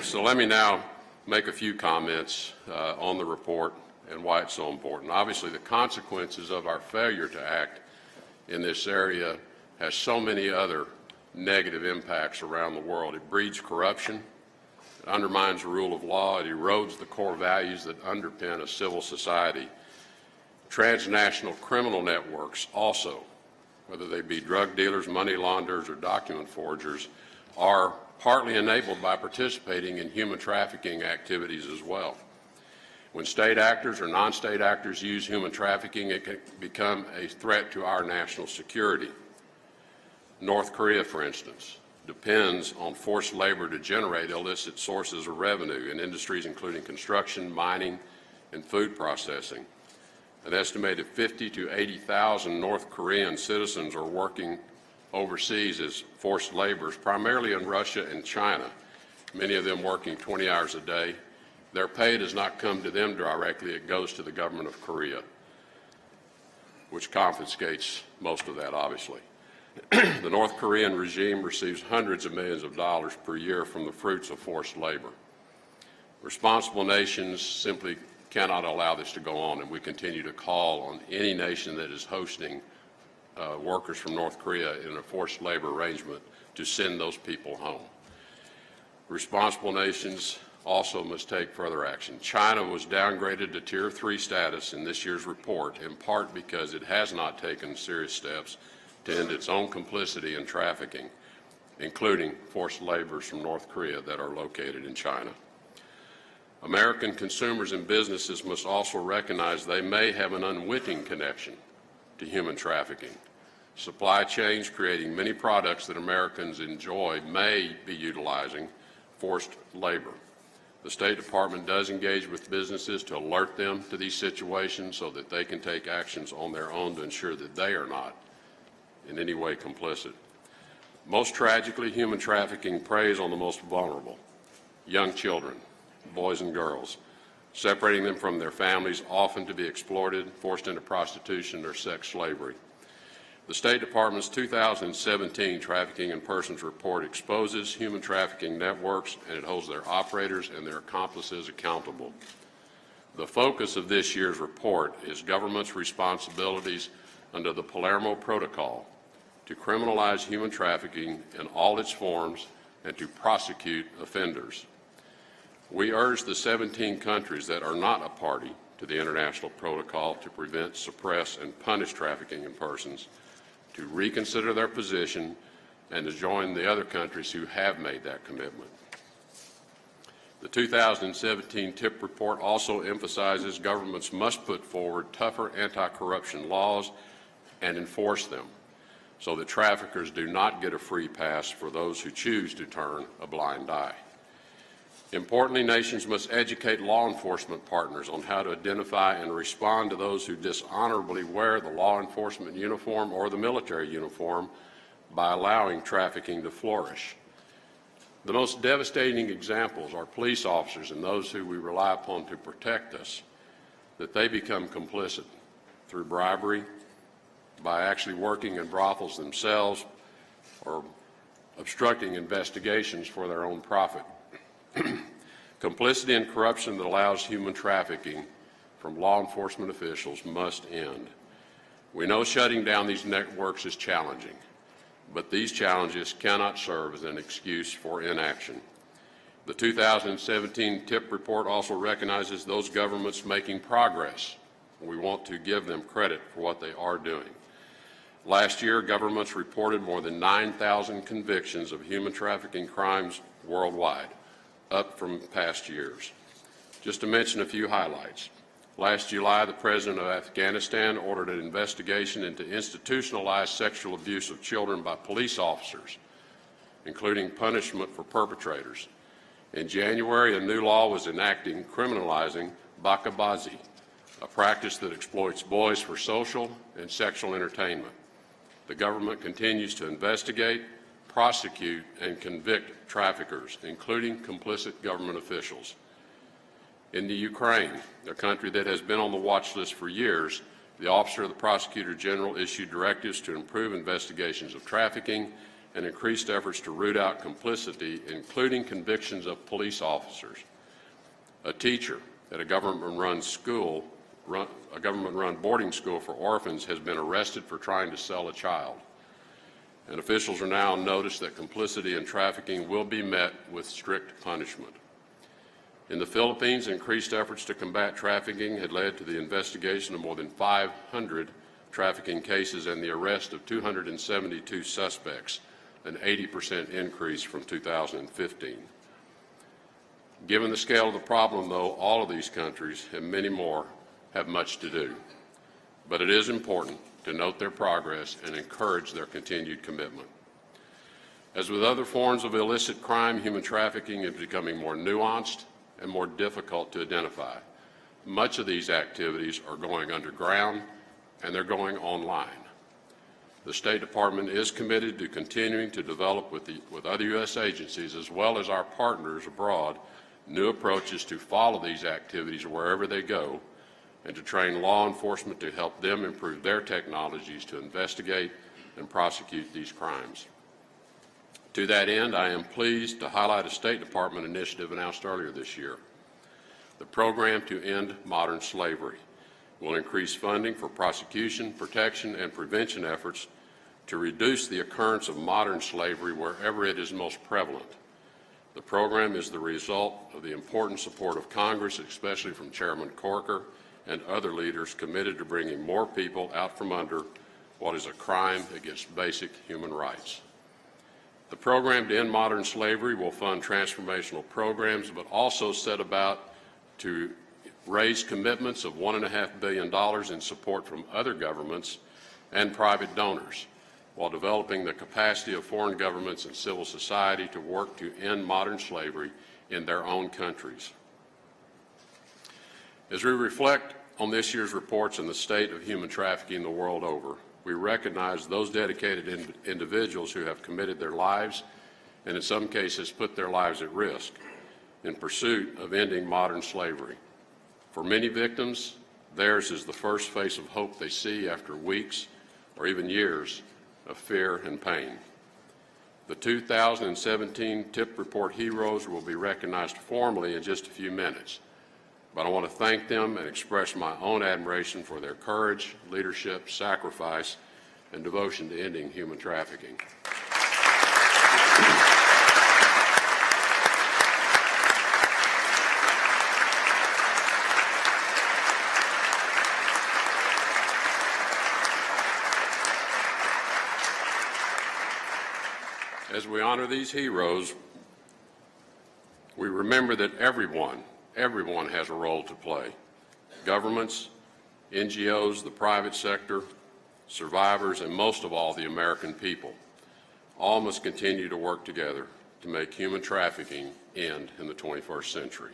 So let me now make a few comments on the report and why it's so important. Obviously, the consequences of our failure to act in this area has so many other negative impacts around the world. It breeds corruption, it undermines the rule of law, it erodes the core values that underpin a civil society. Transnational criminal networks also, whether they be drug dealers, money launderers, or document forgers, are partly enabled by participating in human trafficking activities as well. When state actors or non-state actors use human trafficking, it can become a threat to our national security. North Korea, for instance, depends on forced labor to generate illicit sources of revenue in industries including construction, mining, and food processing. An estimated 50,000 to 80,000 North Korean citizens are working overseas as forced laborers, primarily in Russia and China, many of them working 20 hours a day. Their pay does not come to them directly, it goes to the government of Korea, which confiscates most of that, obviously. The North Korean regime receives hundreds of millions of dollars per year from the fruits of forced labor. Responsible nations simply cannot allow this to go on, and we continue to call on any nation that is hosting workers from North Korea in a forced labor arrangement to send those people home. Responsible nations also must take further action. China was downgraded to Tier 3 status in this year's report, in part because it has not taken serious steps to end its own complicity in trafficking, including forced laborers from North Korea that are located in China. American consumers and businesses must also recognize they may have an unwitting connection to human trafficking. Supply chains creating many products that Americans enjoy may be utilizing forced labor. The State Department does engage with businesses to alert them to these situations so that they can take actions on their own to ensure that they are not in any way complicit. Most tragically, human trafficking preys on the most vulnerable, young children, boys and girls, separating them from their families, often to be exploited, forced into prostitution or sex slavery. The State Department's 2017 Trafficking in Persons report exposes human trafficking networks, and it holds their operators and their accomplices accountable. The focus of this year's report is government's responsibilities under the Palermo Protocol to criminalize human trafficking in all its forms and to prosecute offenders. We urge the 17 countries that are not a party to the International Protocol to prevent, suppress, and punish trafficking in persons to reconsider their position and to join the other countries who have made that commitment. The 2017 TIP report also emphasizes governments must put forward tougher anti-corruption laws and enforce them so that traffickers do not get a free pass for those who choose to turn a blind eye. Importantly, nations must educate law enforcement partners on how to identify and respond to those who dishonorably wear the law enforcement uniform or the military uniform by allowing trafficking to flourish. The most devastating examples are police officers and those who we rely upon to protect us, that they become complicit through bribery, by actually working in brothels themselves, or obstructing investigations for their own profit. Complicity and corruption that allows human trafficking from law enforcement officials must end. We know shutting down these networks is challenging, but these challenges cannot serve as an excuse for inaction. The 2017 TIP report also recognizes those governments making progress. We want to give them credit for what they are doing. Last year, governments reported more than 9,000 convictions of human trafficking crimes worldwide, up from past years. Just to mention a few highlights. Last July, the President of Afghanistan ordered an investigation into institutionalized sexual abuse of children by police officers, including punishment for perpetrators. In January, a new law was enacted criminalizing bakabazi, a practice that exploits boys for social and sexual entertainment. The government continues to investigate, prosecute, and convict traffickers, including complicit government officials. In the Ukraine, a country that has been on the watch list for years, the Office of the Prosecutor General issued directives to improve investigations of trafficking and increased efforts to root out complicity, including convictions of police officers. A teacher at a government-run boarding school for orphans has been arrested for trying to sell a child. And officials are now on notice that complicity in trafficking will be met with strict punishment. In the Philippines, increased efforts to combat trafficking had led to the investigation of more than 500 trafficking cases and the arrest of 272 suspects, an 80% increase from 2015. Given the scale of the problem, though, all of these countries and many more have much to do. But it is important to note their progress and encourage their continued commitment. As with other forms of illicit crime, human trafficking is becoming more nuanced and more difficult to identify. Much of these activities are going underground and they're going online. The State Department is committed to continuing to develop with other U.S. agencies as well as our partners abroad new approaches to follow these activities wherever they go and to train law enforcement to help them improve their technologies to investigate and prosecute these crimes. To that end, I am pleased to highlight a State Department initiative announced earlier this year. The Program to End Modern Slavery will increase funding for prosecution, protection, and prevention efforts to reduce the occurrence of modern slavery wherever it is most prevalent. The program is the result of the important support of Congress, especially from Chairman Corker and other leaders committed to bringing more people out from under what is a crime against basic human rights. The Program to End Modern Slavery will fund transformational programs, but also set about to raise commitments of $1.5 billion in support from other governments and private donors, while developing the capacity of foreign governments and civil society to work to end modern slavery in their own countries. As we reflect on this year's reports on the state of human trafficking the world over, we recognize those dedicated individuals who have committed their lives and in some cases put their lives at risk in pursuit of ending modern slavery. For many victims, theirs is the first face of hope they see after weeks or even years of fear and pain. The 2017 TIP Report heroes will be recognized formally in just a few minutes, but I want to thank them and express my own admiration for their courage, leadership, sacrifice, and devotion to ending human trafficking. As we honor these heroes, we remember that everyone has a role to play. Governments, NGOs, the private sector, survivors, and most of all, the American people. All must continue to work together to make human trafficking end in the 21st century.